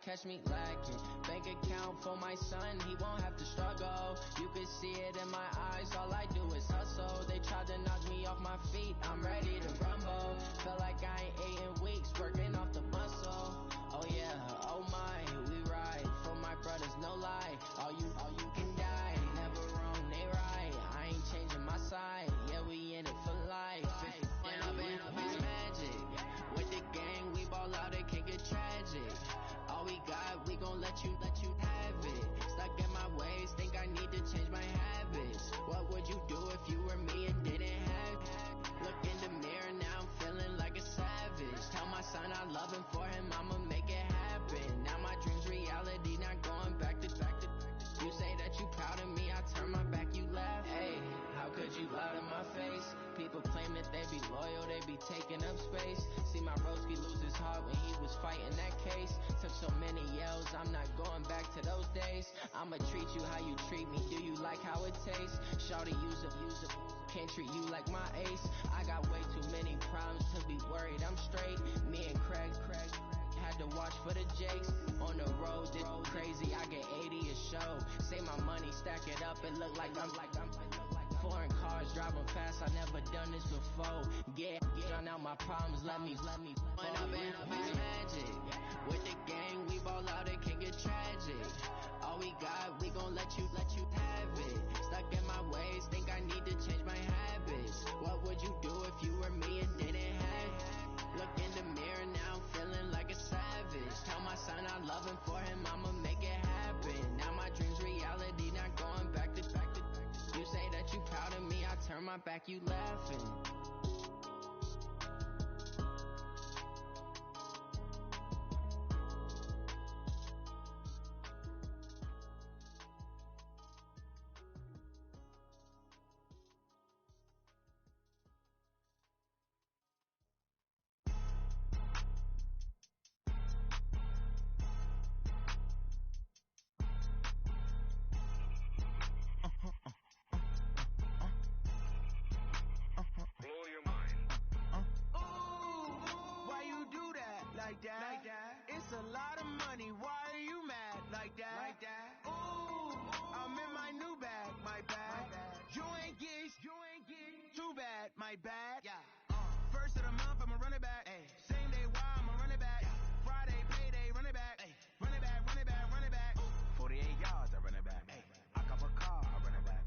catch me lacking. Bank account for my son, he won't have to struggle. You can see it in my eyes, all I do is hustle. They tried to knock me off my feet, I'm ready to rumble. Feel like I ain't ate in weeks, working off the muscle. Oh yeah, oh my, we ride for my brothers, no lie. All you can die, never wrong, they right. I ain't changing my side, yeah, we in it for life. It's magic. With the gang, we ball out, it can get tragic. All we got, we gon' let you have it. Stuck in my ways, think I need to change my habits. What would you do if you were me and didn't have it? Look in the mirror, now I'm feeling like a savage. Tell my son I love him, for him I'ma make it happen. Now my dream's reality, not going back to. You say that you proud of me, I turn my back, you laugh. Hey, how could you lie to my face? People claim that they be loyal, they be taking up space. See my broski lose his heart when he was fighting that case. Took so many yells, I'm not going back to those days. I'ma treat you how you treat me, do you like how it tastes? Shawty use a can't treat you like my ace. I got way too many problems to be worried, I'm straight. Me and Craig had to watch for the Jakes. On the road, this crazy, I get 80 a show. Say my money, stack it up, it look like I'm foreign cars, driving fast, I never done this before. Get drown out my problems, let me point up and it's magic. With the gang, we ball out, it can get tragic. All we got, we gon' let you have it. Stuck in my ways, think I need to change my habits. What would you do if you were me and didn't have it? Look in the mirror, now I'm feeling like a savage. Tell my son I love him, for him I'ma make it happen. Now my dream's reality, not going back to. You say that you proud of me, I turn my back, you laughing. It's a lot of money, why are you mad like that? Ooh, I'm in my new bag, my bad. You ain't get too bad, my bad. First of the month, I'ma run it back. Same day, why I'ma run it back. Friday, payday, run it back. Run it back, run it back, run it back. 48 yards, I run it back. I cop a car, I run it back.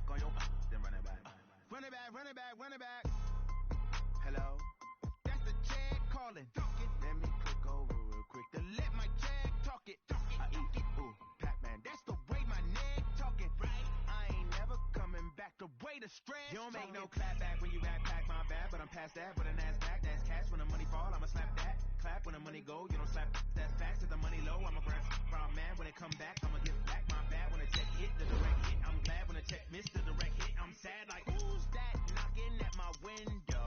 Go your then run it back. Run it back, run it back, run it back. Hello? That's the check calling. Let me click over real quick to let my check talk it. I eat it, ooh, Pac-Man. That's the way my neck talking. Right? I ain't never coming back. The way the stress. You don't make no clap back when you backpack my bad, but I'm past that. But a NASDAQ, that's cash. When the money fall, I'ma slap that. Clap when the money go, you don't slap. That's facts. If the money low, I'ma grab from man. When it come back, I'ma give back my bad. When the check hit, the direct hit. I'm glad when the check missed the direct hit. I'm sad like who's that knocking at my window?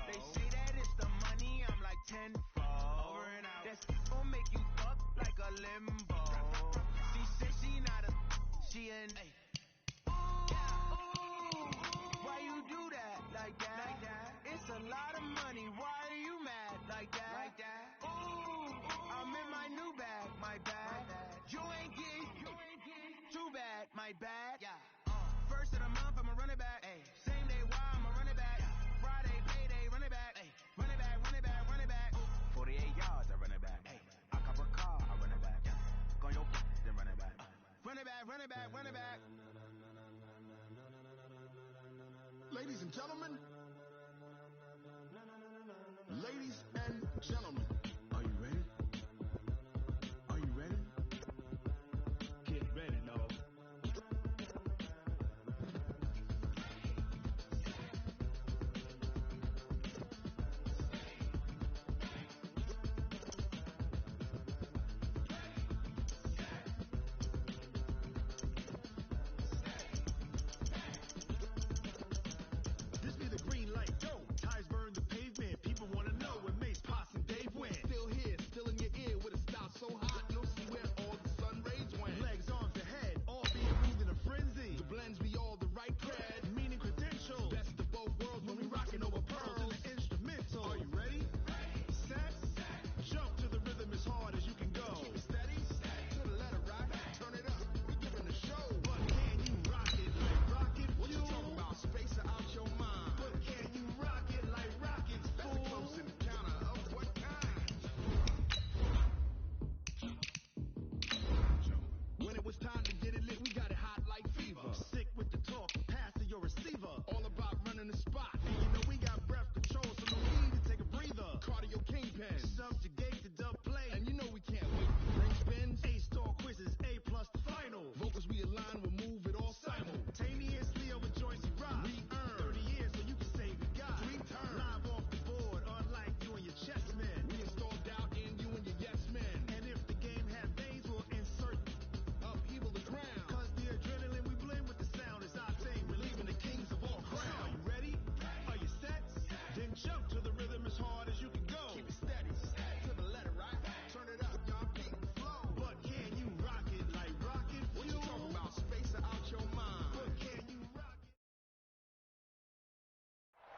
They say that it's the money. I'm like tenfold. Over and out. That's gon' make you fuck like a limbo. She said she not a, she an. Ooh, why you do that like that? It's a lot of money. Why are you mad like that? Ooh, I'm in my new bag, my bad. You ain't get too bad, my bad. First of the month, I'ma run it back. Same day, why I'ma run it back. Friday, payday, run it back. Run it back, run it back, run it back. 48 yards, I run it back. I cop a car, I run it back. Go your then run it back. Run it back, run it back, run it back. Ladies and gentlemen. Ladies and gentlemen. Are you ready? Are you ready? Get ready, no. This be the green light, yo. Tires burn the pavement. People wanna know when Mace, Pops, and Dave win.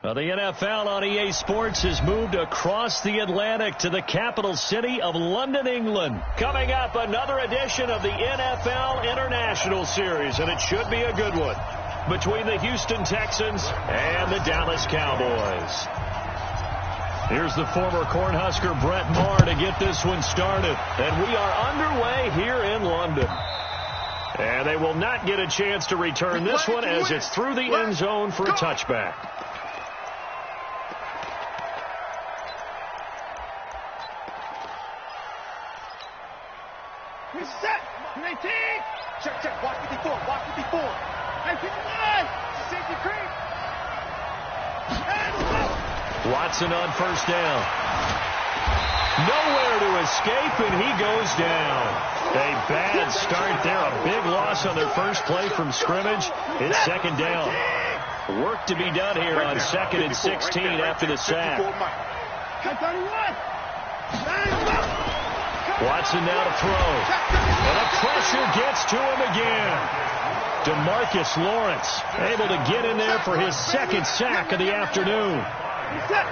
Well, the NFL on EA Sports has moved across the Atlantic to the capital city of London, England. Coming up, another edition of the NFL International Series, and it should be a good one, between the Houston Texans and the Dallas Cowboys. Here's the former Cornhusker Brett Maher to get this one started, and we are underway here in London. And they will not get a chance to return this one as it's through the end zone for a touchback. Set. 19. Check. Watch 54. Watch 54. 19. Safety creep. Watson on first down. Nowhere to escape, and he goes down. A bad start there. A big loss on their first play from scrimmage. It's second down. Work to be done here on 2nd and 16 after the sack. Watson now to throw. And the pressure gets to him again. DeMarcus Lawrence able to get in there for his second sack of the afternoon.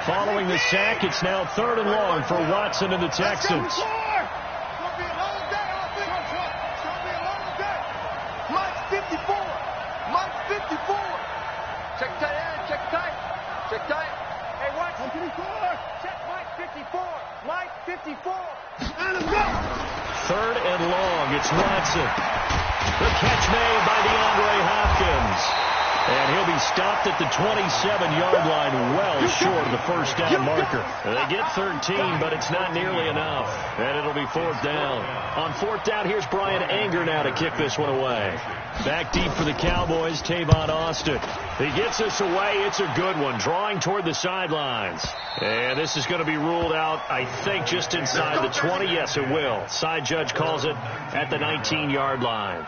Following the sack, it's now 3rd and long for Watson and the Texans. Mike 54. Mike 54. Check tight end. Check tight. Check tight. Hey, Watson. Check Mike 54. Mike 54. 3rd and long. It's Watson. The catch made by DeAndre Hopkins. And he'll be stopped at the 27-yard line, well short of the first down marker. They get 13, but it's not nearly enough. And it'll be 4th down. On 4th down, here's Brian Anger now to kick this one away. Back deep for the Cowboys, Tavon Austin. He gets this away. It's a good one, drawing toward the sidelines. And this is going to be ruled out, I think, just inside the 20. Yes, it will. Side judge calls it at the 19-yard line.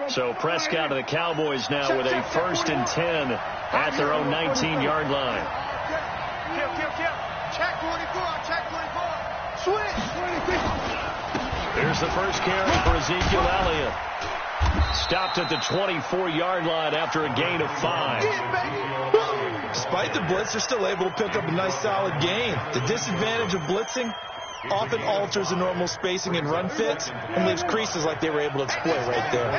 So Prescott and the Cowboys now with a 1st and 10 at their own 19-yard line. Check 24. Check 24. Switch. Here's the first carry for Ezekiel Elliott. Stopped at the 24-yard line after a gain of 5. Despite the blitz, they're still able to pick up a nice solid gain. The disadvantage of blitzing often alters the normal spacing and run fits and leaves creases like they were able to exploit right there.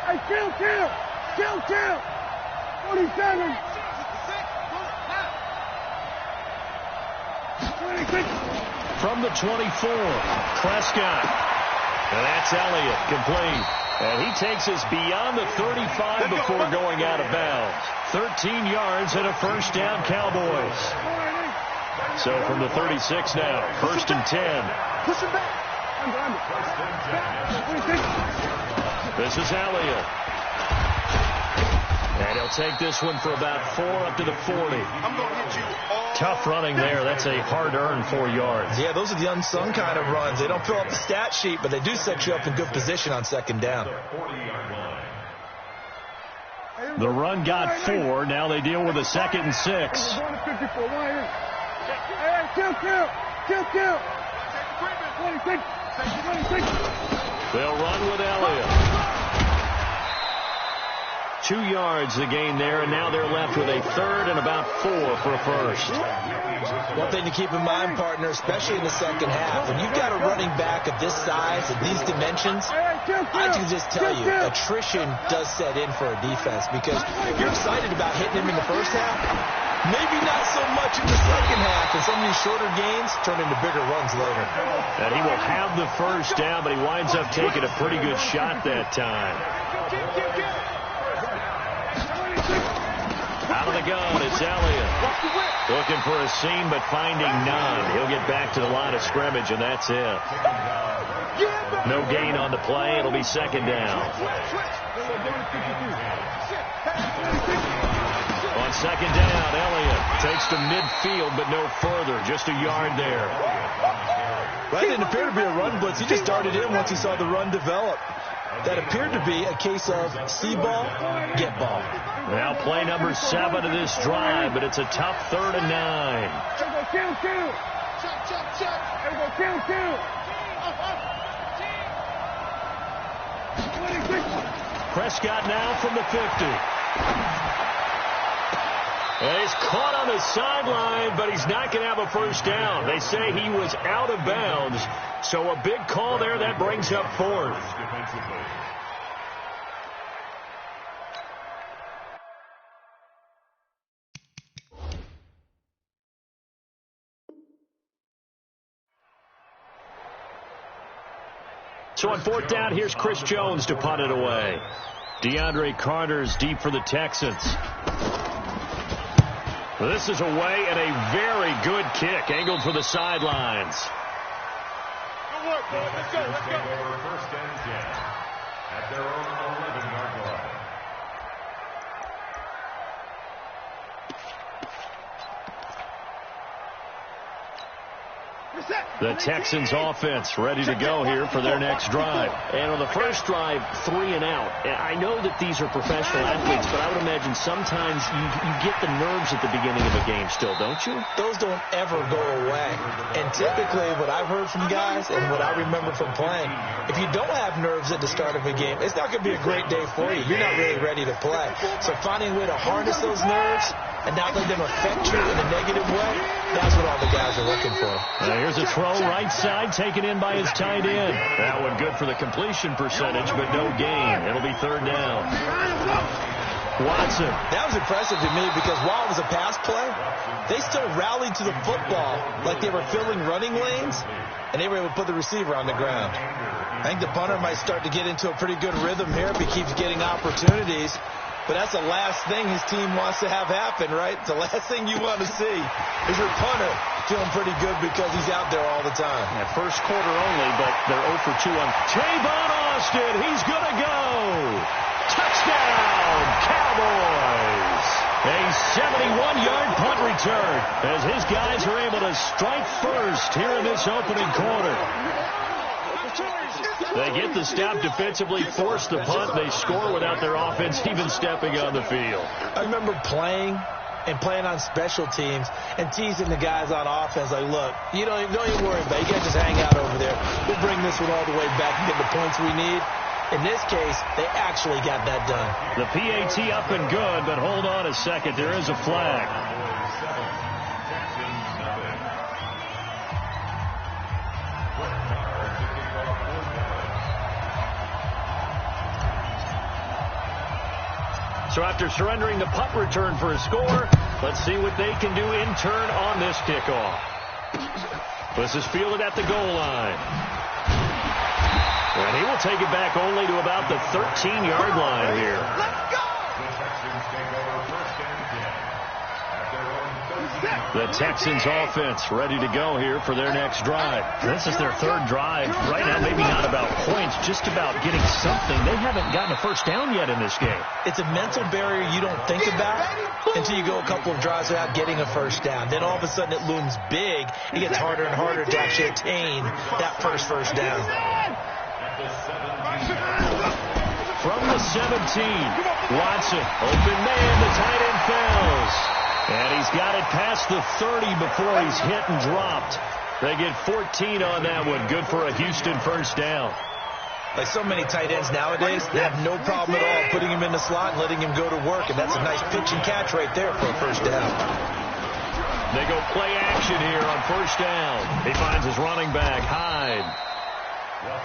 Hey, kill. 47. 26. From the 24, Prescott. And that's Elliott, complete. And he takes us beyond the 35 before going out of bounds. 13 yards and a first down, Cowboys. So from the 36 now, 1st and 10. This is Elliott. And he'll take this one for about 4 up to the 40. Tough running there. That's a hard-earned 4 yards. Yeah, those are the unsung kind of runs. They don't fill up the stat sheet, but they do set you up in good position on 2nd down. The run got 4. Now they deal with a 2nd and 6. Kill. They'll run with Elliott. 2 yards the gain there, and now they're left with a 3rd and about 4 for a first. One thing to keep in mind, partner, especially in the second half, when you've got a running back of this size and these dimensions, I can just tell you, attrition does set in for a defense because you're excited about hitting him in the first half, maybe not so much in the second half, and some of these shorter gains turn into bigger runs later. And he will have the first down, but he winds up taking a pretty good shot that time. Out of the gun, it's Elliott. Looking for a seam, but finding none. He'll get back to the line of scrimmage, and that's it. No gain on the play. It'll be 2nd down. On 2nd down, Elliott takes to midfield, but no further. Just a yard there. That didn't appear to be a run blitz. He just darted in once he saw the run develop. That appeared to be a case of see ball, get ball. Now play number 7 of this drive, but it's a tough 3rd and 9. Prescott now from the 50. He's caught on the sideline, but he's not going to have a first down. They say he was out of bounds, so a big call there. That brings up 4th. So on 4th down, here's Chris Jones to punt it away. DeAndre Carter's deep for the Texans. This is away and a very good kick, angled for the sidelines. Good work, boy. Let's go. Let's go. First and 10 at their own 11-yard line. The Texans offense ready to go here for their next drive. And on the first drive, 3 and out. I know that these are professional athletes, but I would imagine sometimes you get the nerves at the beginning of a game still, don't you? Those don't ever go away. And typically what I've heard from guys and what I remember from playing, if you don't have nerves at the start of a game, it's not going to be a great day for you. You're not really ready to play. So finding a way to harness those nerves and not let them affect you in a negative way, that's what all the guys are looking for. Here's a throw right side taken in by his tight end. That one good for the completion percentage, but no gain. It'll be 3rd down. Watson. That was impressive to me because while it was a pass play, they still rallied to the football like they were filling running lanes, and they were able to put the receiver on the ground. I think the punter might start to get into a pretty good rhythm here if he keeps getting opportunities. But that's the last thing his team wants to have happen, right? The last thing you want to see is your punter feeling pretty good because he's out there all the time. Yeah, first quarter only, but they're 0 for 2 on Tavon Austin. He's going to go. Touchdown, Cowboys. A 71-yard punt return as his guys are able to strike first here in this opening quarter. They get the stop defensively, force the punt. They score without their offense even stepping on the field. I remember playing on special teams and teasing the guys on offense like, look, don't even worry about it. You guys just hang out over there. We'll bring this one all the way back and get the points we need. In this case, they actually got that done. The PAT up and good, but hold on a second. There is a flag. So after surrendering the punt return for a score, let's see what they can do in turn on this kickoff. This is fielded at the goal line. And he will take it back only to about the 13-yard line here. Let's go! The Texans offense ready to go here for their next drive. This is their 3rd drive. Right now, maybe not about points, just about getting something. They haven't gotten a first down yet in this game. It's a mental barrier you don't think about until you go a couple of drives without getting a first down. Then all of a sudden it looms big. It gets harder and harder to actually attain that first down. From the 17, Watson, open man, the tight end fails. And he's got it past the 30 before he's hit and dropped. They get 14 on that one. Good for a Houston first down. Like so many tight ends nowadays, they have no problem at all putting him in the slot and letting him go to work. And that's a nice pitch and catch right there for a first down. They go play action here on first down. He finds his running back, Hyde.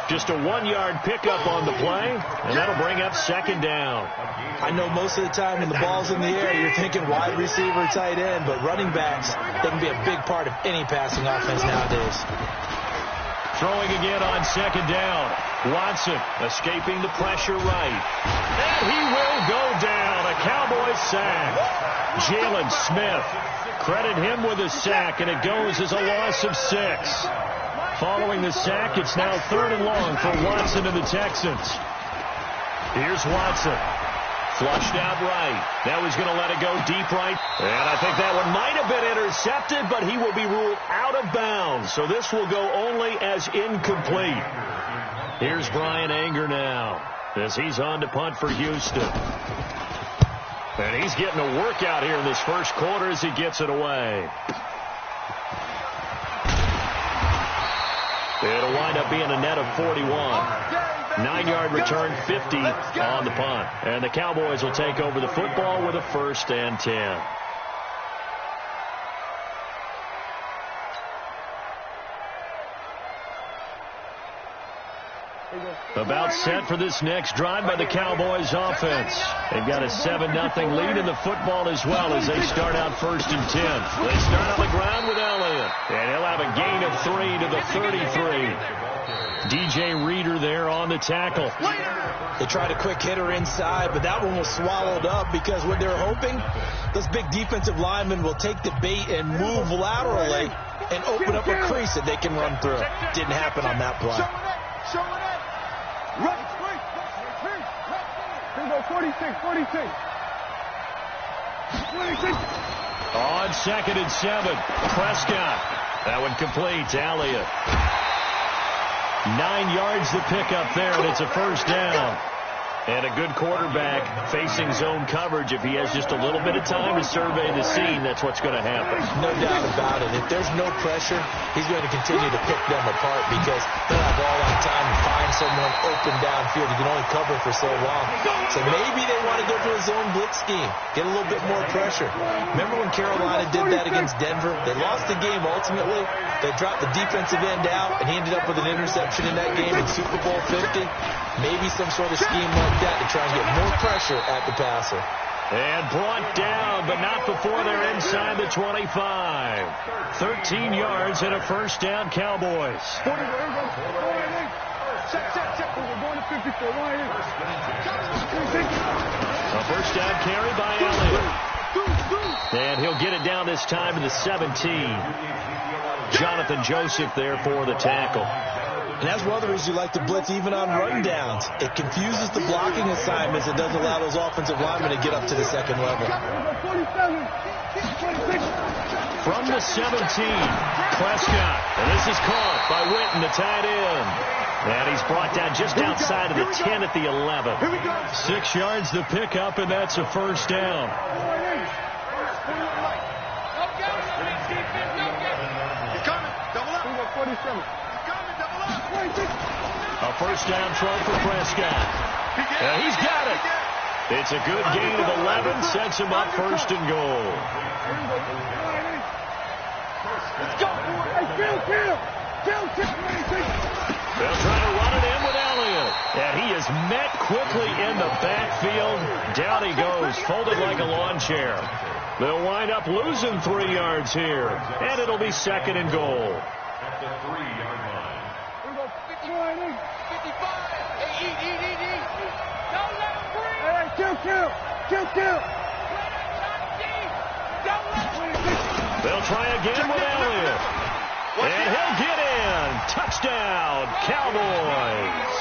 Just a 1-yard pickup on the play, and that'll bring up 2nd down. I know most of the time when the ball's in the air, you're thinking wide receiver, tight end, but running backs, they can be a big part of any passing offense nowadays. Throwing again on 2nd down. Watson escaping the pressure right. And he will go down. A Cowboys sack. Jalen Smith. Credit him with a sack, and it goes as a loss of 6. Following the sack, it's now 3rd and long for Watson and the Texans. Here's Watson. Flushed out right. Now he's going to let it go deep right. And I think that one might have been intercepted, but he will be ruled out of bounds. So this will go only as incomplete. Here's Brian Anger now as he's on to punt for Houston. And he's getting a workout here in this first quarter as he gets it away. It'll wind up being a net of 41. 9-yard return, 50 on the punt. And the Cowboys will take over the football with a 1st and 10. About set for this next drive by the Cowboys offense. They've got a 7-0 lead in the football as well as they start out 1st and 10. They start on the ground with Elliott. And he'll have a gain of 3 to the 33. DJ Reader there on the tackle. They tried a quick hitter inside, but that one was swallowed up because what they're hoping, those big defensive linemen will take the bait and move laterally and open up a crease that they can run through. Didn't happen on that play. Right. Here we go, 46. On 2nd and 7, Prescott. That one complete to Elliott. 9 yards to pick up there, and it's a 1st down. And a good quarterback facing zone coverage. If he has just a little bit of time to survey the scene, that's what's going to happen. No doubt about it. If there's no pressure, he's going to continue to pick them apart because they'll have all that time to find someone open downfield. You can only cover for so long. So maybe they want to go to a zone blitz scheme, get a little bit more pressure. Remember when Carolina did that against Denver? They lost the game ultimately. They dropped the defensive end out, and he ended up with an interception in that game in Super Bowl 50. Maybe some sort of scheme like that to try and get more pressure at the passer. And brought down, but not before they're inside the 25. 13 yards and a 1st down, Cowboys. Check. We're going to 54. A 1st down carry by Elliott. And he'll get it down this time to the 17. Jonathan Joseph there for the tackle. And that's one of the reasons you like to blitz even on rundowns. It confuses the blocking assignments. It doesn't allow those offensive linemen to get up to the 2nd level. From the 17, Prescott. And this is caught by Witten, the tight end. And he's brought down just outside of the 10 at the 11. 6 yards to pick up, and that's a 1st down. A 1st down throw for Prescott. And he's got it. It's a good gain of 11. Sets him up 1st and goal. They'll try to run it in with Elliott. And he is met quickly in the backfield. Down he goes, folded like a lawn chair. They'll wind up losing 3 yards here. And it'll be 2nd and goal. At the 3-yard line. 55. Eat. Don't let him breathe. Hey, kill. They'll try again with Elliott. And he'll get in. Touchdown, Cowboys.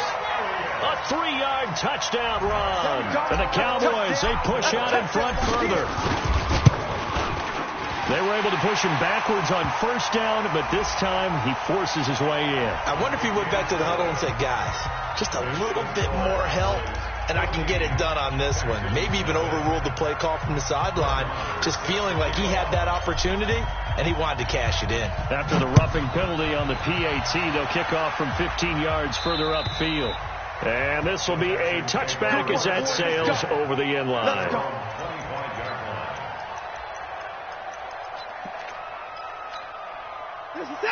A 3-yard touchdown run. And the Cowboys, they push out in front further. They were able to push him backwards on 1st down, but this time he forces his way in. I wonder if he went back to the huddle and said, guys, just a little bit more help, and I can get it done on this one. Maybe even overruled the play call from the sideline, just feeling like he had that opportunity, and he wanted to cash it in. After the roughing penalty on the PAT, they'll kick off from 15 yards further upfield. And this will be a touchback as that sails over the end line.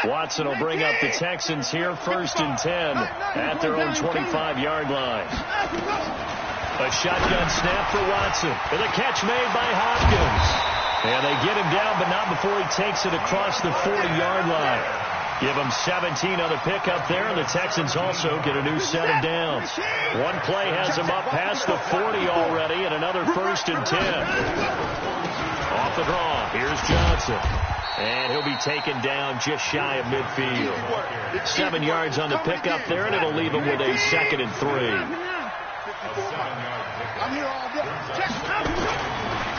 Watson will bring up the Texans here 1st and 10 at their own 25-yard line. A shotgun snap for Watson. And a catch made by Hopkins. And they get him down, but not before he takes it across the 40-yard line. Give him 17 on the pickup there, and the Texans also get a new set of downs. One play has them up past the 40 already, and another 1st and 10. Off the draw, here's Johnson. And he'll be taken down just shy of midfield. 7 yards on the pickup there, and it'll leave him with a 2nd and 3.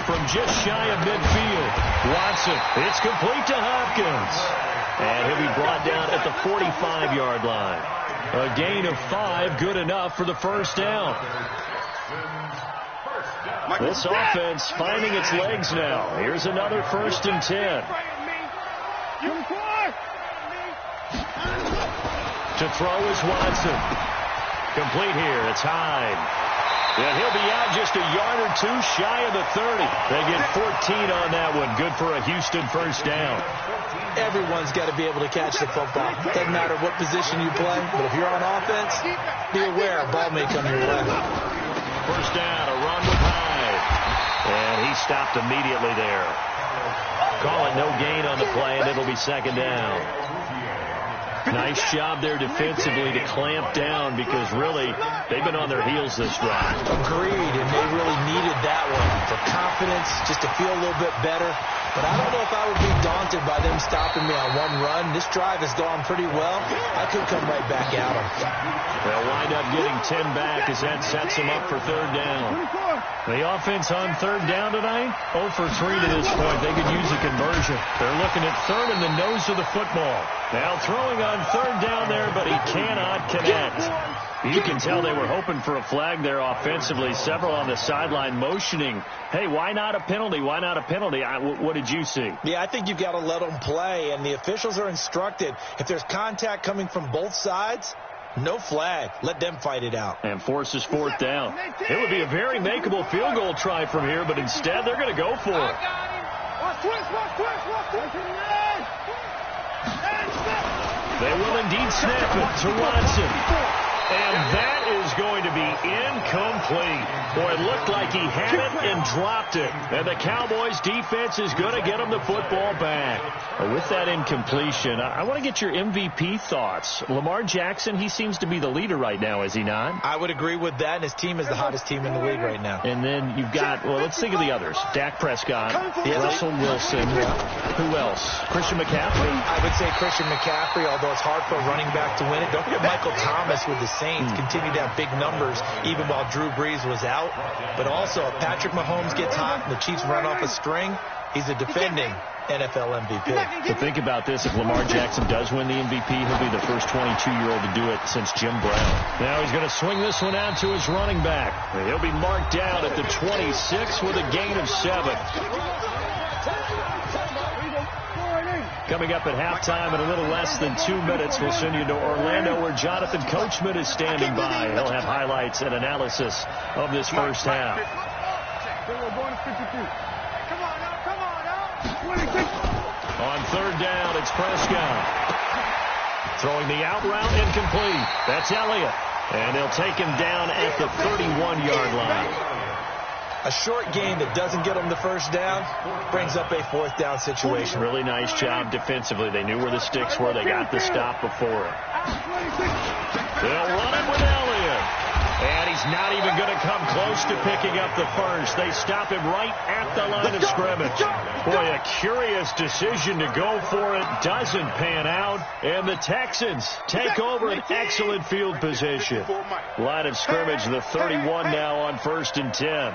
From just shy of midfield, Watson, it's complete to Hopkins. And he'll be brought down at the 45-yard line. A gain of 5, good enough for the 1st down. This offense finding its legs now. Here's another 1st and 10. To throw is Watson. Complete here. It's Hyde. And he'll be out just a yard or two shy of the 30. They get 14 on that one. Good for a Houston 1st down. Everyone's got to be able to catch the football. Doesn't matter what position you play, but if you're on offense, be aware a ball may come your way. 1st down, a run with Hyde. And he stopped immediately there. Call it no gain on the play, and it'll be 2nd down. Nice job there defensively to clamp down because really they've been on their heels this drive. Agreed, and they really needed that one for confidence, just to feel a little bit better. But I don't know if I would be daunted by them stopping me on one run. This drive has gone pretty well. I could come right back at them. They'll wind up getting 10 back as that sets them up for 3rd down. The offense on 3rd down tonight, 0 for 3 to this point. They could use a conversion. They're looking at 3rd in the nose of the football. Now throwing on 3rd down there, but he cannot connect. You can tell they were hoping for a flag there offensively. Several on the sideline motioning, hey, why not a penalty? Why not a penalty? What did you see? Yeah, I think you've got to let them play, and the officials are instructed. If there's contact coming from both sides, no flag. Let them fight it out. And forces 4th down. It would be a very makeable field goal try from here, but instead they're going to go for it. They will indeed snap it to Watson. And that is going to be incomplete. Boy, it looked like he had it and dropped it. And the Cowboys' defense is going to get him the football back. With that incompletion, I want to get your MVP thoughts. Lamar Jackson, he seems to be the leader right now, is he not? I would agree with that, and his team is the hottest team in the league right now. And then you've got, well, let's think of the others. Dak Prescott, Russell Wilson. Who else? Christian McCaffrey? I would say Christian McCaffrey, although it's hard for a running back to win it. Don't forget Michael Thomas with the Saints continued to have big numbers even while Drew Brees was out. But also, if Patrick Mahomes gets hot and the Chiefs run off a string, he's a defending NFL MVP. So think about this. If Lamar Jackson does win the MVP, he'll be the first 22-year-old to do it since Jim Brown. Now he's going to swing this one out to his running back. He'll be marked down at the 26 with a gain of 7. Coming up at halftime in a little less than 2 minutes, we'll send you to Orlando where Jonathan Coachman is standing by. He'll have highlights and analysis of this 1st half. On 3rd down, it's Prescott. Throwing the out route, incomplete. That's Elliott. And they'll take him down at the 31-yard line. A short gain that doesn't get them the 1st down brings up a 4th down situation. Really nice job defensively. They knew where the sticks were. They got the stop before it. They'll run it with Elliott. And he's not even going to come close to picking up the 1st. They stop him right at the line of scrimmage. Boy, a curious decision to go for it. Doesn't pan out. And the Texans take over an excellent field position. Line of scrimmage, the 31 now on 1st and 10.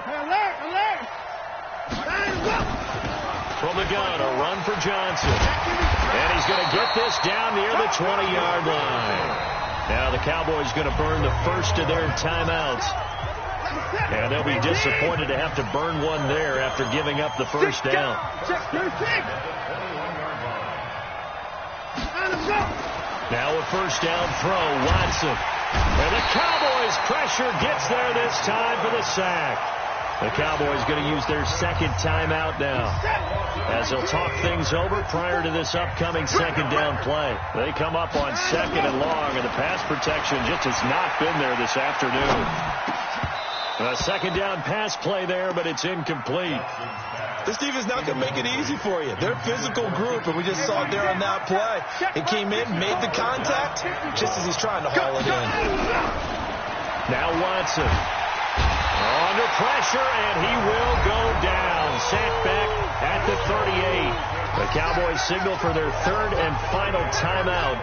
From the gun, a run for Johnson. And he's going to get this down near the 20-yard line. Now the Cowboys going to burn the 1st of their timeouts. And they'll be disappointed to have to burn one there after giving up the 1st down. Now a 1st down throw, Watson. And the Cowboys' pressure gets there this time for the sack. The Cowboys going to use their 2nd timeout now as they'll talk things over prior to this upcoming 2nd down play. They come up on 2nd and long, and the pass protection just has not been there this afternoon. A 2nd down pass play there, but it's incomplete. This defense is not going to make it easy for you. They're a physical group, and we just saw it there on that play. It came in, made the contact, just as he's trying to haul it in. Now Watson. Under pressure, and he will go down. Sacked back at the 38. The Cowboys signal for their 3rd and final timeout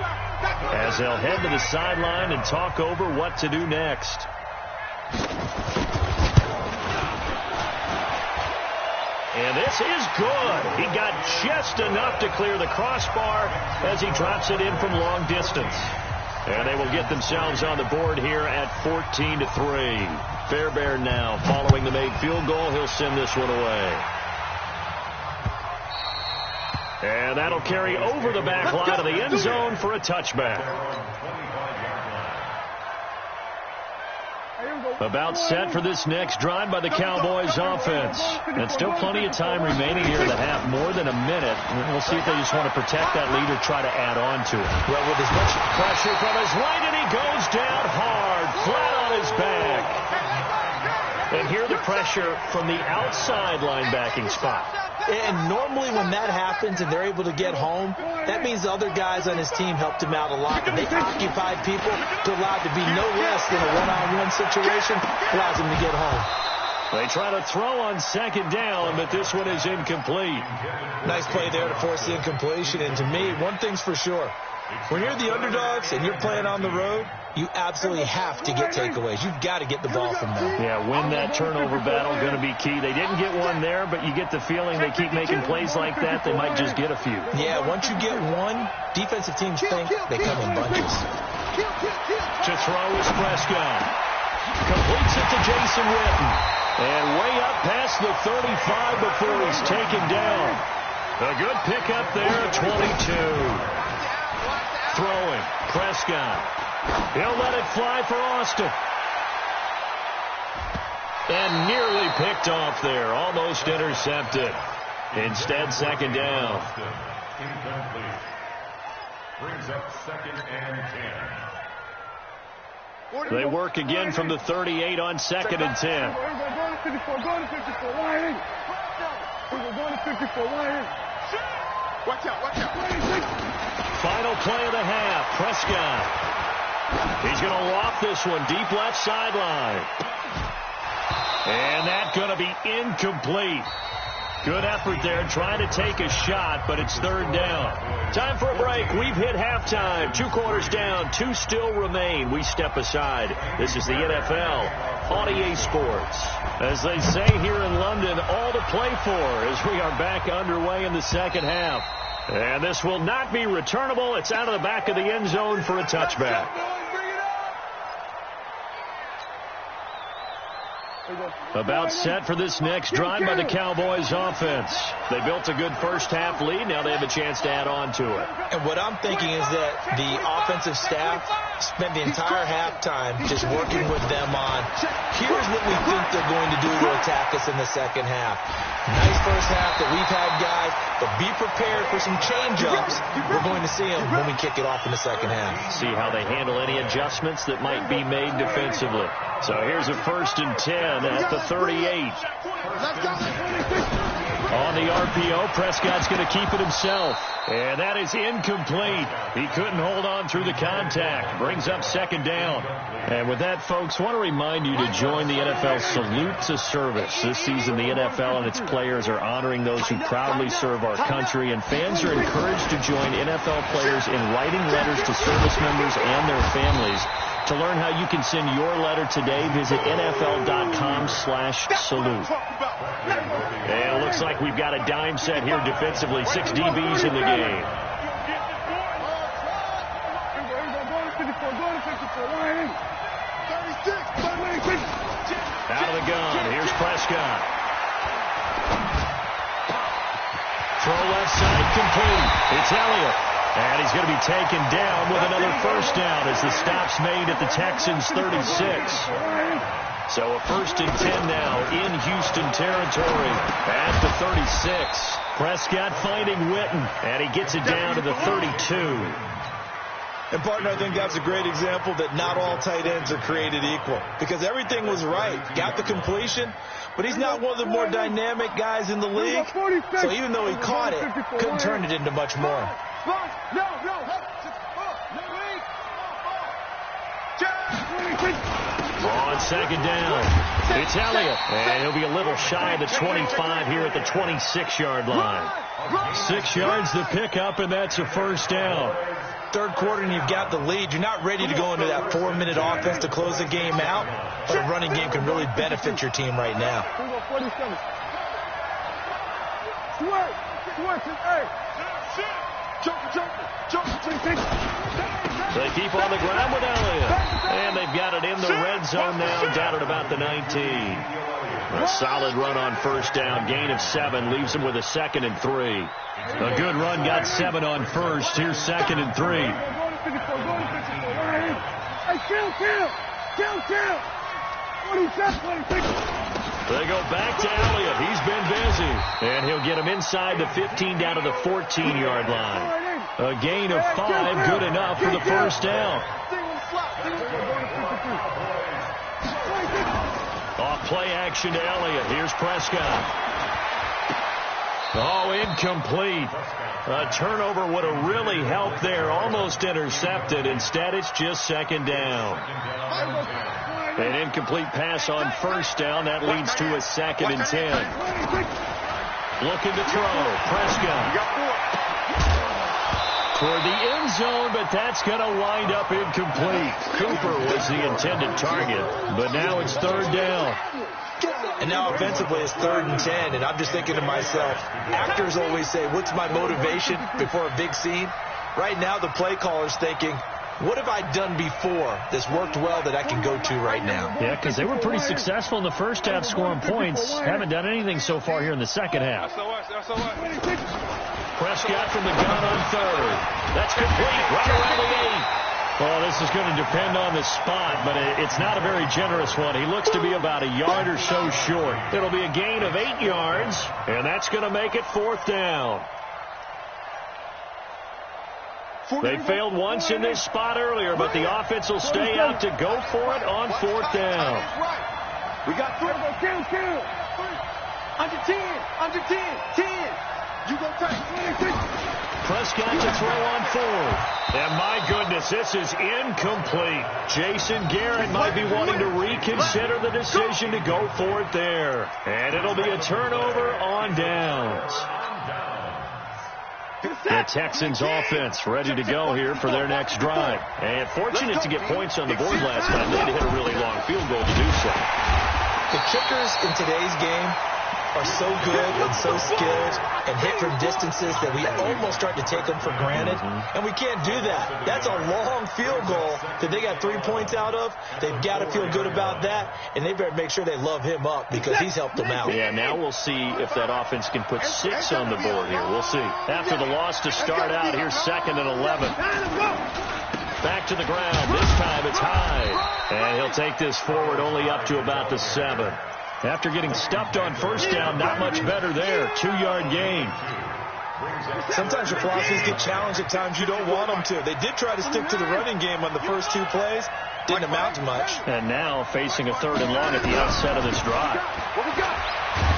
as they'll head to the sideline and talk over what to do next. And this is good. He got just enough to clear the crossbar as he drops it in from long distance. And they will get themselves on the board here at 14-3. Fairbairn now following the made field goal. He'll send this one away. And that'll carry over the back line of the end zone for a touchback. About set for this next drive by the Cowboys offense. And still plenty of time remaining here in the half, more than a minute. We'll see if they just want to protect that lead or try to add on to it. Well, with as much Pressure from his right, and he goes down hard, flat on his back. And here the pressure from the outside linebacking spot. And normally when that happens and they're able to get home, that means the other guys on his team helped him out a lot. And they occupied people to allow it to be no less than a one-on-one situation, allows him to get home. They try to throw on second down, but this one is incomplete. Nice play there to force the incompletion. And to me, one thing's for sure. When you're the underdogs and you're playing on the road, you absolutely have to get takeaways. You've got to get the ball from them. Yeah, win that turnover battle, going to be key. They didn't get one there, but you get the feeling they keep making plays like that, they might just get a few. Yeah, once you get one, defensive teams think they come in bunches. To throw is Prescott. Completes it to Jason Witten. And way up past the 35 before he's taken down. A good pickup there, 22. Throwing, Prescott. He'll let it fly for Austin. And nearly picked off there. Almost intercepted. Instead, second down. Incomplete. Brings up second and 10. They work again from the 38 on second and 10. Watch out. Final play of the half. Prescott. He's going to loft this one deep left sideline. And that's going to be incomplete. Good effort there trying to take a shot, but it's third down. Time for a break. We've hit halftime. 2 quarters down. 2 still remain. We step aside. This is the NFL on EA Sports. As they say here in London, all to play for as we are back underway in the second half. And this will not be returnable. It's out of the back of the end zone for a touchback. About set for this next drive by the Cowboys offense. They built a good first half lead. Now they have a chance to add on to it. And what I'm thinking is that the offensive staff spent the entire halftime just working with them on, here's what we think they're going to do to attack us in the second half. Nice first half that we've had, guys, but be prepared for some change-ups. We're going to see them when we kick it off in the second half. See how they handle any adjustments that might be made defensively. So here's a 1st and 10 at the 38. On the RPO, Prescott's going to keep it himself. And that is incomplete. He couldn't hold on through the contact. Brings up second down. And with that, folks, I want to remind you to join the NFL Salute to Service. This season, the NFL and its players are honoring those who proudly serve our country. And fans are encouraged to join NFL players in writing letters to service members and their families. To learn how you can send your letter today, visit NFL.com/salute. And it looks like we've got a dime set here defensively. 6 DBs in the game. Out of the gun. Here's Prescott. Throw left side complete. It's Elliott. And he's going to be taken down with another first down as the stop's made at the Texans' 36. So a 1st and 10 now in Houston territory at the 36. Prescott finding Witten, and he gets it down to the 32. And, partner, I think that's a great example that not all tight ends are created equal. Because everything was right. Got the completion, but he's not one of the more dynamic guys in the league. So even though he caught it, couldn't turn it into much more. On second down, it's Elliott, and he'll be a little shy of the 25 here at the 26-yard line. 6 yards to pick up, and that's a first down. Third quarter, and you've got the lead. You're not ready to go into that 4-minute offense to close the game out, but a running game can really benefit your team right now. They keep on the ground with Elliott. And they've got it in the red zone now, down at about the 19. A solid run on first down. Gain of 7 leaves them with a 2nd and 3. A good run got 7 on first. Here's 2nd and 3. They go back to Elliott. He's been busy. And he'll get him inside the 15 down to the 14-yard line. A gain of 5, good enough for the first down. Off play action to Elliott. Here's Prescott. Oh, incomplete. A turnover would have really helped there. Almost intercepted. Instead, it's just 2nd down. An incomplete pass on first down. That leads to a 2nd and 10. Looking to throw. Prescott. Toward the end zone, but that's going to wind up incomplete. Cooper was the intended target, but now it's 3rd down. And now offensively it's 3rd and 10, and I'm just thinking to myself, actors always say, what's my motivation before a big scene? Right now the play caller's thinking, what have I done before that's worked well that I can go to right now? Yeah, because they were pretty successful in the first half scoring points. Haven't done anything so far here in the second half. Prescott from the gun on 3rd. That's complete. Right around the 8. Well, this is going to depend on the spot, but it's not a very generous one. He looks to be about a yard or so short. It'll be a gain of 8 yards, and that's going to make it 4th down. They failed once in this spot earlier, but the offense will stay out to go for it on 4th down. We got 3. Under 10. Under 10. 10. You go tight. Prescott to throw on 4th. And my goodness, this is incomplete. Jason Garrett might be wanting to reconsider the decision to go for it there. And it'll be a turnover on downs. The Texans offense ready to go here for their next drive. And fortunate to get points on the board last time. They had to hit a really long field goal to do so. The kickers in today's game are so good and so skilled and hit from distances that we almost start to take them for granted. And we can't do that. That's a long field goal that they got 3 points out of. They've got to feel good about that, and they better make sure they love him up because he's helped them out. Yeah, now we'll see if that offense can put 6 on the board here. We'll see. After the loss to start out, here's 2nd and 11. Back to the ground. This time it's high. And he'll take this forward only up to about the 7. After getting stuffed on first down, not much better there. 2-yard gain. Sometimes your philosophies get challenged at times you don't want them to. They did try to stick to the running game on the first 2 plays. Didn't amount to much. And now facing a 3rd and long at the outset of this drive.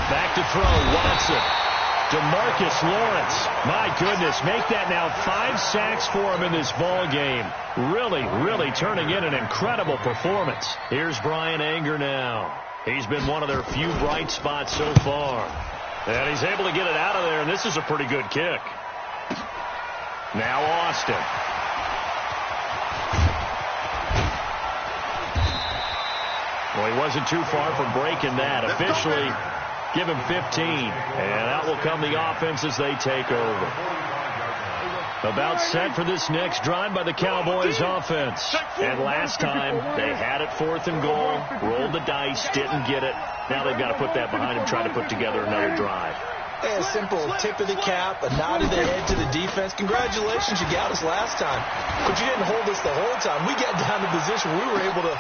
Back to throw, Watson. DeMarcus Lawrence. My goodness, make that now 5 sacks for him in this ball game. Really, really turning in an incredible performance. Here's Brian Anger now. He's been one of their few bright spots so far. And he's able to get it out of there, and this is a pretty good kick. Now Austin. Well, he wasn't too far from breaking that. Officially, give him 15. And out will come the offense as they take over. About set for this next drive by the Cowboys offense. And last time, they had it 4th and goal, rolled the dice, didn't get it. Now they've got to put that behind them, try to put together another drive. A simple tip of the cap, a nod of the head to the defense. Congratulations, you got us last time. But you didn't hold us the whole time. We got down to position we were able to...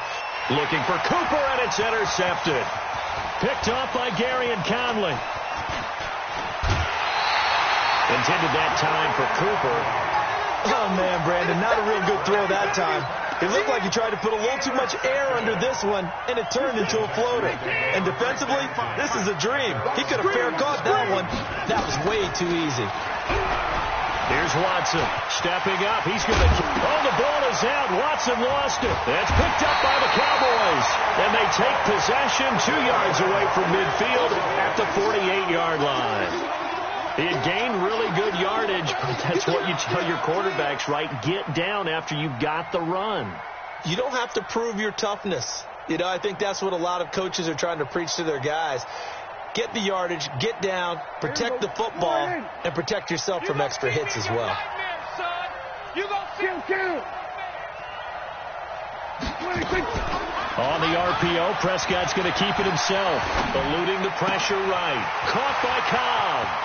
Looking for Cooper, and it's intercepted. Picked off by Gary and Conley. Intended that time for Cooper. Oh, man, Brandon, not a real good throw that time. It looked like he tried to put a little too much air under this one, and it turned into a floater. And defensively, this is a dream. He could have fair caught that one. That was way too easy. Here's Watson stepping up. He's going to... Oh, the ball is out. Watson lost it. That's picked up by the Cowboys. And they take possession 2 yards away from midfield at the 48-yard line. He had gained really good yardage, but that's what you tell your quarterbacks, right? Get down after you've got the run. You don't have to prove your toughness. You know, I think that's what a lot of coaches are trying to preach to their guys. Get the yardage, get down, protect the football, and protect yourself from extra hits as well. On the RPO, Prescott's going to keep it himself. Eluding the pressure right. Caught by Cobb.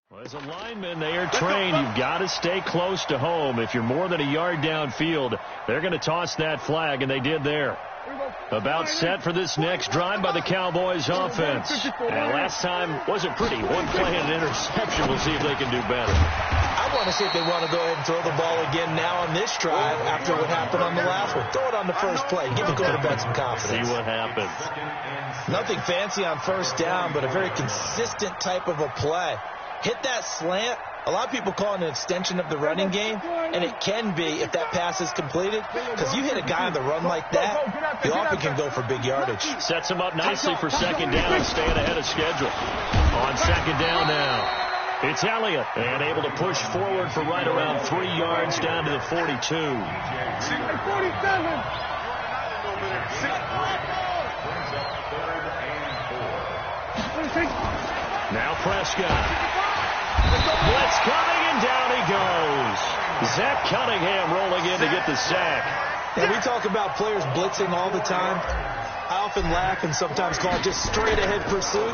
Well, as a lineman, they are trained. You've got to stay close to home. If you're more than a yard downfield, they're going to toss that flag, and they did there. About set for this next drive by the Cowboys offense. And last time wasn't pretty. One play and an interception. We'll see if they can do better. I want to see if they want to go ahead and throw the ball again now on this drive after what happened on the last one. Throw it on the first play. Give the quarterback some confidence. See what happens. Nothing fancy on first down, but a very consistent type of a play. Hit that slant. A lot of people call it an extension of the running game, and it can be if that pass is completed, because you hit a guy on the run like that, you often can go for big yardage. Sets him up nicely for second down, staying ahead of schedule. On second down now, it's Elliott, and able to push forward for right around 3 yards down to the 42. 47. Now Prescott. Blitz coming, and down he goes. Zach Cunningham rolling in to get the sack. Yeah, we talk about players blitzing all the time. I often laugh and sometimes call it just straight ahead pursuit.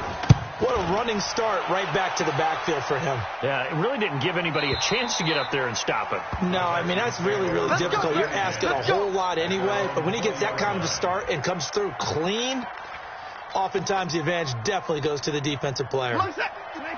What a running start right back to the backfield for him. Yeah, it really didn't give anybody a chance to get up there and stop him. No, I mean, that's really, really difficult. You're asking a whole lot anyway, but when he gets that kind of a start and comes through clean, oftentimes the advantage definitely goes to the defensive player.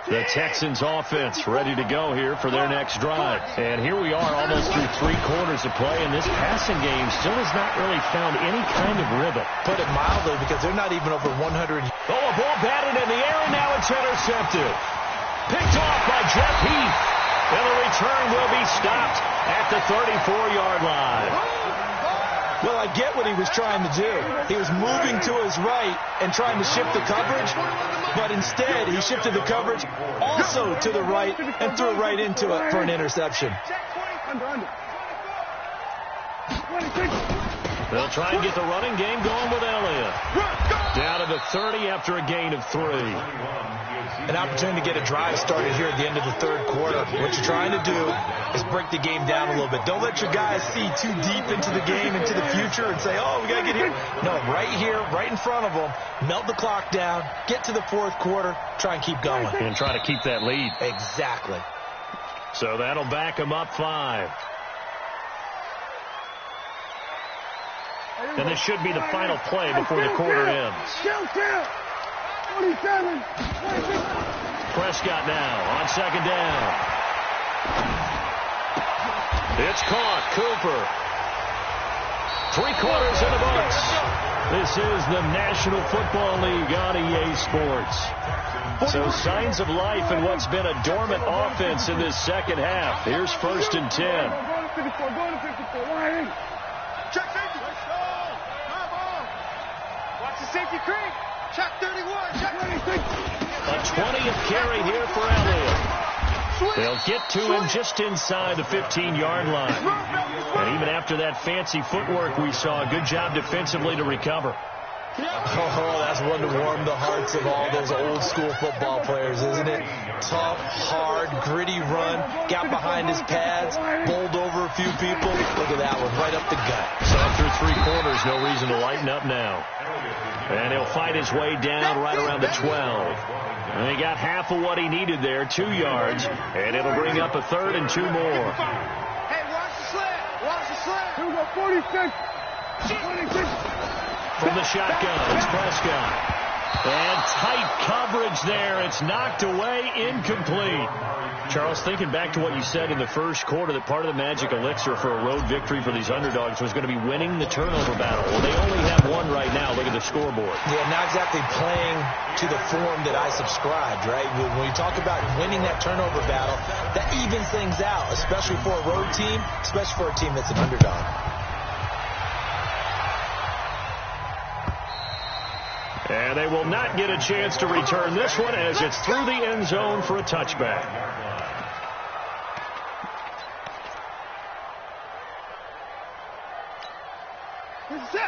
The Texans offense ready to go here for their next drive. And here we are almost through 3 quarters of play, and this passing game still has not really found any kind of rhythm. Put it mildly, because they're not even over 100. Oh, a ball batted in the air, and now it's intercepted. Picked off by Jeff Heath. And the return will be stopped at the 34-yard line. Well, I get what he was trying to do. He was moving to his right and trying to shift the coverage, but instead he shifted the coverage also to the right and threw right into it for an interception. They'll try and get the running game going with Elliott. Down to the 30 after a gain of 3. An opportunity to get a drive started here at the end of the third quarter. What you're trying to do is break the game down a little bit. Don't let your guys see too deep into the game, into the future, and say, oh, we got to get here. No, right here, right in front of them, melt the clock down, get to the fourth quarter, try and keep going. And try to keep that lead. Exactly. So that'll back them up 5. And this should be the final play before the quarter ends. 27. Prescott now on second down. It's caught. Cooper. 3 quarters in the books. This is the National Football League on EA Sports. So signs of life in what's been a dormant offense in this second half. Here's 1st and 10. Check safety. Watch the safety creep. Check 31. Check 26. A 20th carry here for Elliott. They'll get to him just inside the 15-yard line. And even after that fancy footwork we saw, good job defensively to recover. Oh, that's one to warm the hearts of all those old-school football players, isn't it? Tough, hard, gritty run, got behind his pads, bowled over a few people. Look at that one, right up the gut. So after 3 quarters, no reason to lighten up now. And he'll fight his way down right around the 12. And he got half of what he needed there, 2 yards, and it'll bring up a 3rd and 2 more. Hey, watch the slant. Watch the slant. Here we go, 46. 46. From the shotgun, it's Prescott. And tight coverage there. It's knocked away, incomplete. Charles, thinking back to what you said in the first quarter, that part of the magic elixir for a road victory for these underdogs was going to be winning the turnover battle. Well, they only have one right now. Look at the scoreboard. Yeah, not exactly playing to the form that I subscribed, right? When you talk about winning that turnover battle, that evens things out, especially for a road team, especially for a team that's an underdog. And they will not get a chance to return this one as it's through the end zone for a touchback.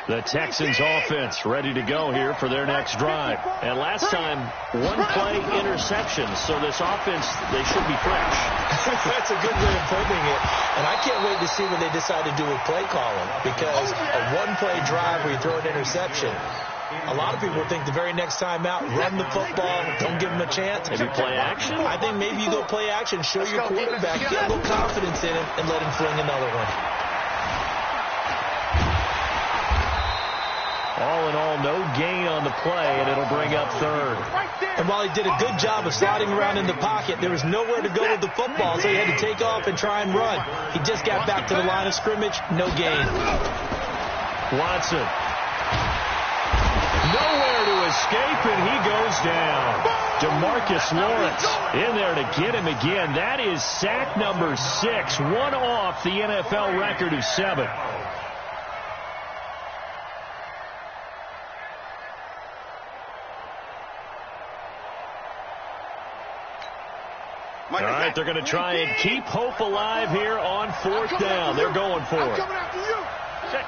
The Texans offense ready to go here for their next drive. And last time, 1-play interception. So this offense, they should be fresh. That's a good way of putting it. And I can't wait to see what they decide to do with play calling. Because a 1-play drive where you throw an interception, a lot of people think the very next time out, run the football, don't give them a chance. Maybe play action? I think maybe you go play action, show your quarterback, get a little confidence in him, and let him fling another one. All in all, no gain on the play, and it'll bring up 3rd. And while he did a good job of sliding around in the pocket, there was nowhere to go with the football, so he had to take off and try and run. He just got back to the line of scrimmage, no gain. Watson. Nowhere to escape, and he goes down. DeMarcus Lawrence in there to get him again. That is sack number 6, one off the NFL record of 7. All right, they're going to try and keep hope alive here on 4th down. They're going for it. Coming after you. Check.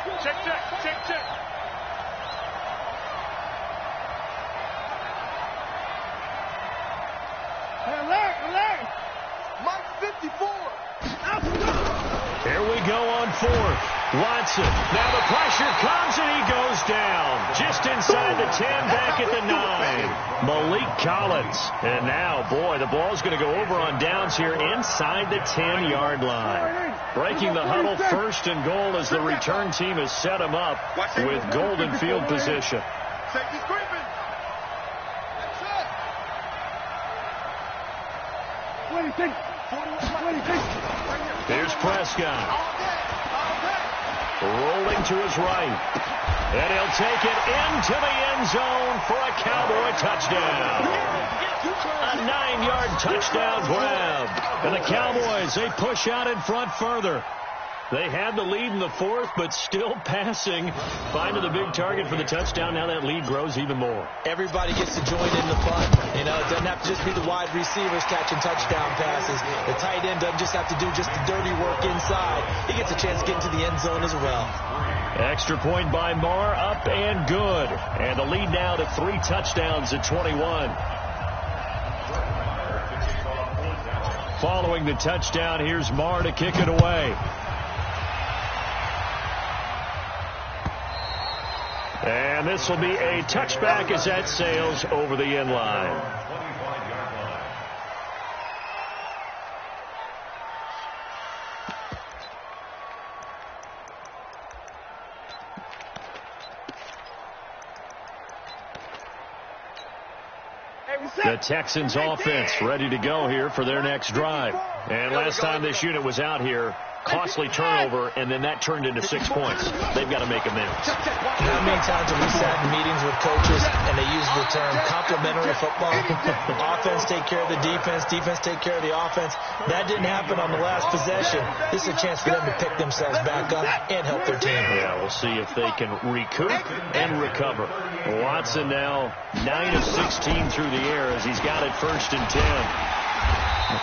Relax. Mike 54. Here we go on 4th. Watson. Now the pressure comes and he goes down. Just inside the 10, back at the 9. Malik Collins. And now, boy, the ball's going to go over on downs here inside the 10-yard line. Breaking the huddle, 1st and goal as the return team has set him up with golden field position. Safety's creeping. Here's Prescott. Rolling to his right. And he'll take it into the end zone for a Cowboy touchdown. A 9-yard touchdown grab. And the Cowboys, they push out in front further. They had the lead in the 4th, but still passing. Finding the big target for the touchdown. Now that lead grows even more. Everybody gets to join in the fun. You know, it doesn't have to just be the wide receivers catching touchdown passes. The tight end doesn't just have to do just the dirty work inside. He gets a chance to get into the end zone as well. Extra point by Marr, up and good. And the lead now to 3 touchdowns at 21. Following the touchdown, here's Marr to kick it away. And this will be a touchback as that sails over the end line. The Texans offense ready to go here for their next drive. And last time this unit was out here, costly turnover, and then that turned into 6 points. They've got to make amends. How many times have we sat in meetings with coaches and they use the term complementary football? Offense take care of the defense, defense take care of the offense. That didn't happen on the last possession. This is a chance for them to pick themselves back up and help their team. Yeah, we'll see if they can recoup and recover. Watson now 9 of 16 through the air as he's got it 1st and 10.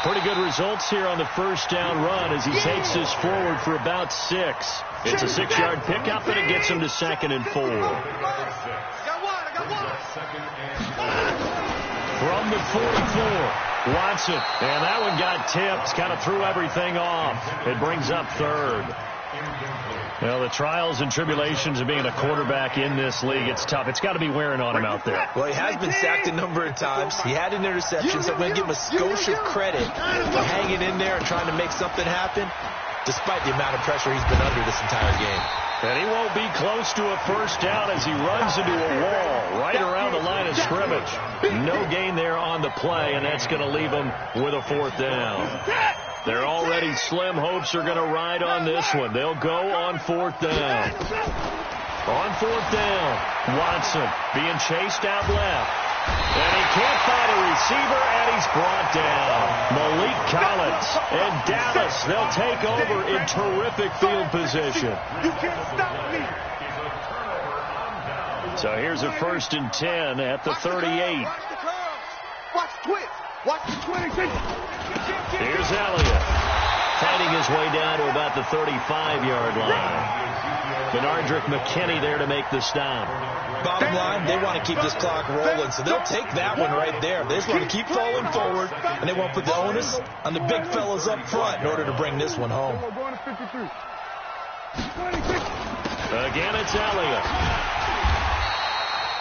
Pretty good results here on the first down run as he takes this forward for about 6. It's a 6-yard pickup, and it gets him to 2nd and 4. From the 44, Watson, and that one got tipped, kind of threw everything off. It brings up 3rd. Well, the trials and tribulations of being a quarterback in this league, it's tough. It's got to be wearing on him out there. Well, he has been sacked a number of times. He had an interception, so I'm going to give him a skosh of credit for hanging in there and trying to make something happen, despite the amount of pressure he's been under this entire game. And he won't be close to a first down as he runs into a wall right around the line of scrimmage. No gain there on the play, and that's going to leave him with a 4th down. They're already slim hopes are going to ride on this one. They'll go on 4th down. On 4th down, Watson being chased out left. And he can't find a receiver, and he's brought down. Malik Collins and Dallas, they'll take over in terrific field position. You can't stop me. So here's a 1st and 10 at the 38. Watch the twitch. Watch the 26. Here's Elliott, fighting his way down to about the 35-yard line. Benardrick McKinney there to make the stop. Bottom line, they want to keep this clock rolling, so they'll take that one right there. They just want to keep falling forward, and they want to put the onus on the big fellas up front in order to bring this one home. Again, it's Elliott.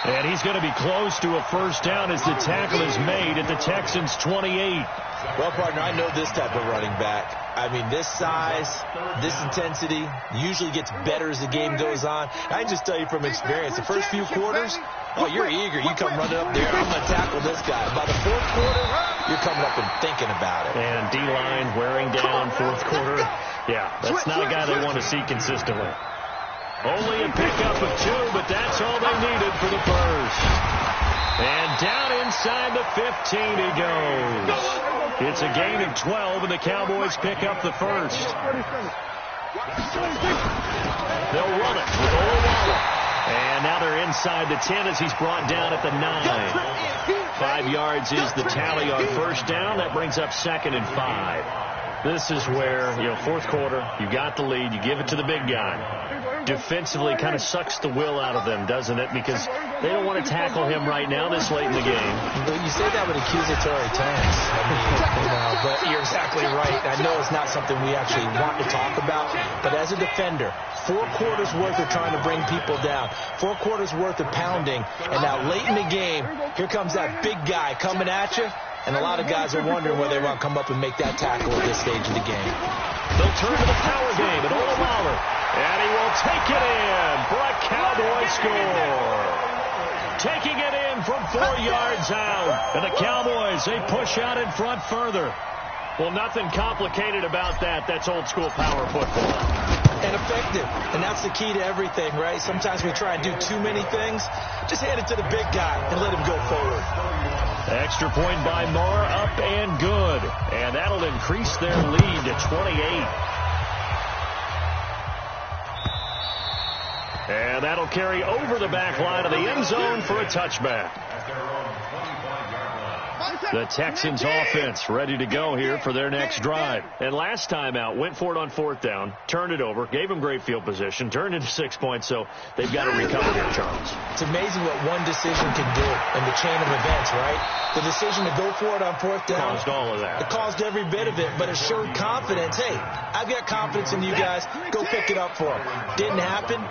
And he's going to be close to a first down as the tackle is made at the Texans' 28. Well, partner, I know this type of running back. I mean, this size, this intensity usually gets better as the game goes on. I can just tell you from experience, the first few quarters, oh, you're eager. You come running up there, I'm going to tackle this guy. By the 4th quarter, you're coming up and thinking about it. And D-line wearing down 4th quarter. Yeah, that's not a guy they want to see consistently. Only a pickup of 2, but that's all they needed for the first. And down inside the 15 he goes. It's a gain of 12, and the Cowboys pick up the first. They'll run it with Olawale. And now they're inside the 10 as he's brought down at the 9. 5 yards is the tally on first down. That brings up 2nd and 5. This is where, 4th quarter, you got the lead, you give it to the big guy. Defensively kind of sucks the will out of them, doesn't it? Because they don't want to tackle him right now this late in the game. Well, you say that with accusatory tones. But you're exactly right. I know it's not something we actually want to talk about, but as a defender, 4 quarters worth of trying to bring people down, 4 quarters worth of pounding, and now late in the game, here comes that big guy coming at you, and a lot of guys are wondering whether they want to come up and make that tackle at this stage of the game. They'll turn to the power game at Olawale, and he will take it in for a Cowboy score. Taking it in from 4 yards out, and the Cowboys, they push out in front further. Well, nothing complicated about that. That's old-school power football. And effective, and that's the key to everything, right? Sometimes we try and do too many things. Just hand it to the big guy and let him go forward. Extra point by Moore, up and good. And that'll increase their lead to 28. And that'll carry over the back line of the end zone for a touchback. The Texans offense ready to go here for their next drive. And last time out, went for it on 4th down, turned it over, gave them great field position, turned into 6 points, so they've got to recover here, Charles. It's amazing what one decision can do in the chain of events, right? The decision to go for it on 4th down. Caused all of that. It caused every bit of it, but it showed confidence. Hey, I've got confidence in you guys. Go pick it up for them. Didn't happen.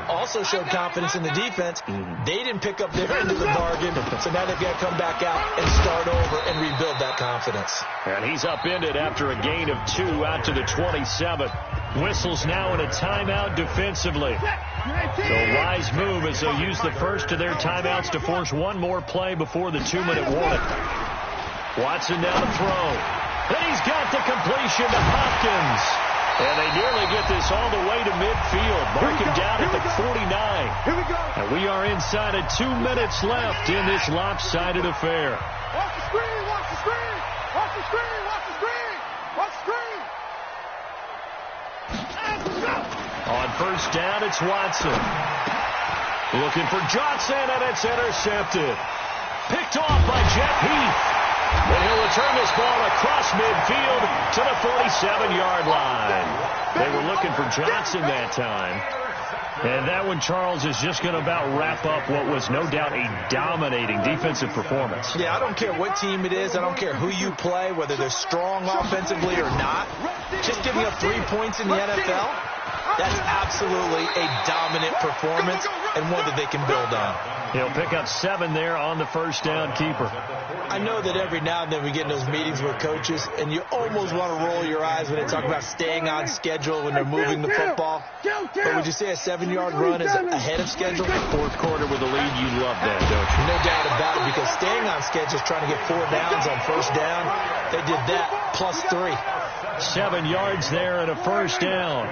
Also showed confidence in the defense. They didn't pick up their end of the bargain, so now they've got to come back out and start over and rebuild that confidence. And he's upended after a gain of 2 out to the 27. Whistles now in a timeout defensively. So wise move as they'll use the first of their timeouts to force one more play before the 2-minute warning. Watson down to throw. And he's got the completion to Hopkins. And they nearly get this all the way to midfield. Mark him down at the 49. Here we go. And we are inside of 2 minutes left in this lopsided affair. Watch the screen, watch the screen. Watch the screen, watch the screen. Watch the screen. On first down, it's Watson. Looking for Johnson, and it's intercepted. Picked off by Jeff Heath. And he'll return this ball across midfield to the 47-yard line. They were looking for Johnson that time. And that one, Charles, is just going to about wrap up what was no doubt a dominating defensive performance. Yeah, I don't care what team it is. I don't care who you play, whether they're strong offensively or not. Just giving up 3 points in the NFL, that's absolutely a dominant performance and one that they can build on. He'll pick up 7 there on the first down keeper. I know that every now and then we get in those meetings with coaches, and you almost want to roll your eyes when they talk about staying on schedule when they're moving the football. But would you say a 7-yard run is ahead of schedule? Fourth quarter with a lead, you love that, don't you? No doubt about it, because staying on schedule is trying to get 4 downs on first down. They did that plus 3. 7 yards there and a first down.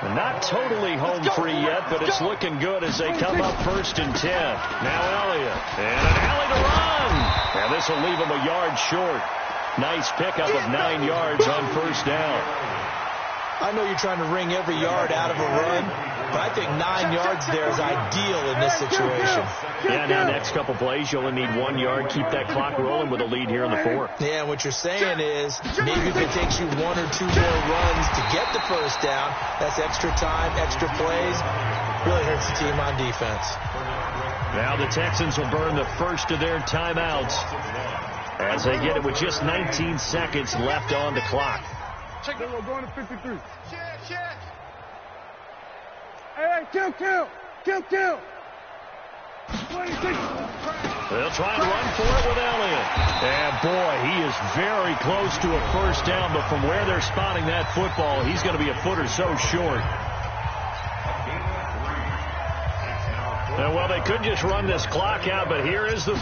Not totally home free yet, but it's looking good as they come up 1st and 10. Now Elliott, and an alley to run. And this will leave him a yard short. Nice pickup of 9 yards on first down. I know you're trying to wring every yard out of a run, but I think 9 yards there is ideal in this situation. Yeah, now next couple plays, you only need 1 yard. Keep that clock rolling with a lead here in the 4th. Yeah, and what you're saying is maybe if it takes you 1 or 2 more runs to get the first down, that's extra time, extra plays. Really hurts the team on defense. Now the Texans will burn the first of their timeouts as they get it with just 19 seconds left on the clock. Check it, we're going to 53. Hey, kill. 26. They'll try and run for it with Elliott. And, boy, he is very close to a first down, but from where they're spotting that football, he's going to be a foot or so short. And, well, they could just run this clock out, but here is the...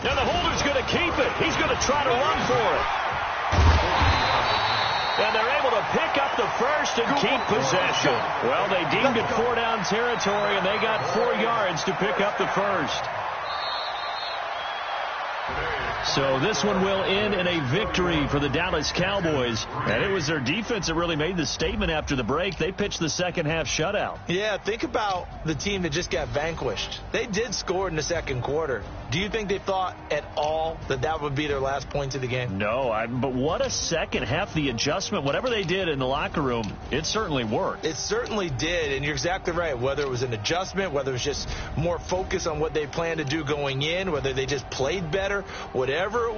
Now the holder's going to keep it. He's going to try to run for it. And they're able to pick up the first and keep possession. Well, they deemed it 4-down territory, and they got 4 yards to pick up the first. So this one will end in a victory for the Dallas Cowboys. And it was their defense that really made the statement after the break. They pitched the second half shutout. Yeah, think about the team that just got vanquished. They did score in the second quarter. Do you think they thought at all that that would be their last point of the game? No, but what a second half. The adjustment, whatever they did in the locker room, it certainly worked. It certainly did, and you're exactly right. Whether it was an adjustment, whether it was just more focus on what they planned to do going in, whether they just played better, whatever it